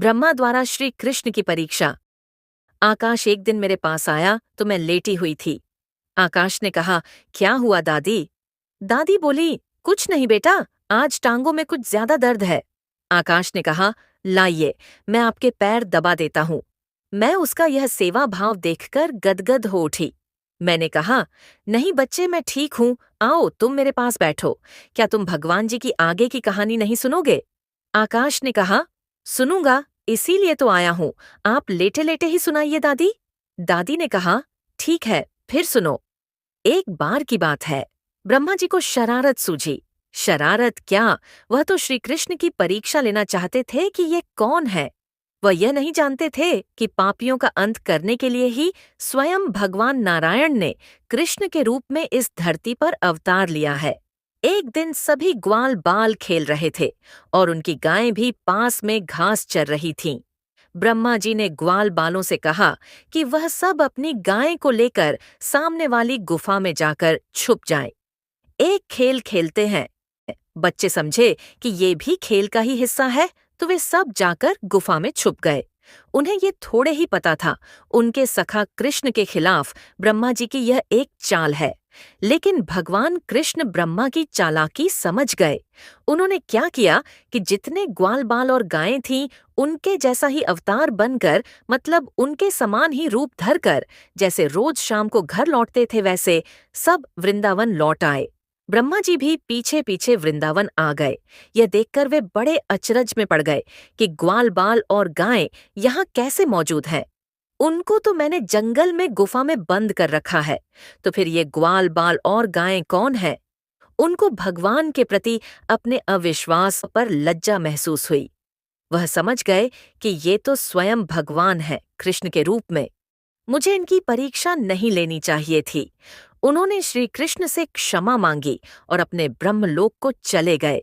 ब्रह्मा द्वारा श्री कृष्ण की परीक्षा। आकाश एक दिन मेरे पास आया तो मैं लेटी हुई थी। आकाश ने कहा, क्या हुआ दादी? दादी बोली, कुछ नहीं बेटा, आज टांगों में कुछ ज्यादा दर्द है। आकाश ने कहा, लाइए, मैं आपके पैर दबा देता हूँ। मैं उसका यह सेवा भाव देखकर गदगद हो उठी। मैंने कहा, नहीं बच्चे, मैं ठीक हूँ, आओ तुम मेरे पास बैठो। क्या तुम भगवान जी की आगे की कहानी नहीं सुनोगे? आकाश ने कहा, सुनूंगा, इसीलिए तो आया हूँ। आप लेटे लेटे ही सुनाइए दादी। दादी ने कहा, ठीक है, फिर सुनो। एक बार की बात है, ब्रह्मा जी को शरारत सूझी। शरारत क्या, वह तो श्री कृष्ण की परीक्षा लेना चाहते थे कि ये कौन है। वह यह नहीं जानते थे कि पापियों का अंत करने के लिए ही स्वयं भगवान नारायण ने कृष्ण के रूप में इस धरती पर अवतार लिया है। एक दिन सभी ग्वाल बाल खेल रहे थे और उनकी गायें भी पास में घास चर रही थीं। ब्रह्मा जी ने ग्वाल बालों से कहा कि वह सब अपनी गाय को लेकर सामने वाली गुफा में जाकर छुप जाएं। एक खेल खेलते हैं। बच्चे समझे कि ये भी खेल का ही हिस्सा है, तो वे सब जाकर गुफा में छुप गए। उन्हें ये थोड़े ही पता था, उनके सखा कृष्ण के खिलाफ ब्रह्मा जी की यह एक चाल है। लेकिन भगवान कृष्ण ब्रह्मा की चालाकी समझ गए। उन्होंने क्या किया कि जितने ग्वाल बाल और गायें थीं, उनके जैसा ही अवतार बनकर, मतलब उनके समान ही रूप धरकर, जैसे रोज शाम को घर लौटते थे वैसे सब वृंदावन लौट आए। ब्रह्मा जी भी पीछे पीछे वृंदावन आ गए। यह देखकर वे बड़े अचरज में पड़ गए कि ग्वाल बाल और गायें यहाँ कैसे मौजूद हैं। उनको तो मैंने जंगल में गुफा में बंद कर रखा है, तो फिर ये ग्वाल बाल और गायें कौन है? उनको भगवान के प्रति अपने अविश्वास पर लज्जा महसूस हुई। वह समझ गए कि ये तो स्वयं भगवान है कृष्ण के रूप में। मुझे इनकी परीक्षा नहीं लेनी चाहिए थी। उन्होंने श्री कृष्ण से क्षमा मांगी और अपने ब्रह्मलोक को चले गए।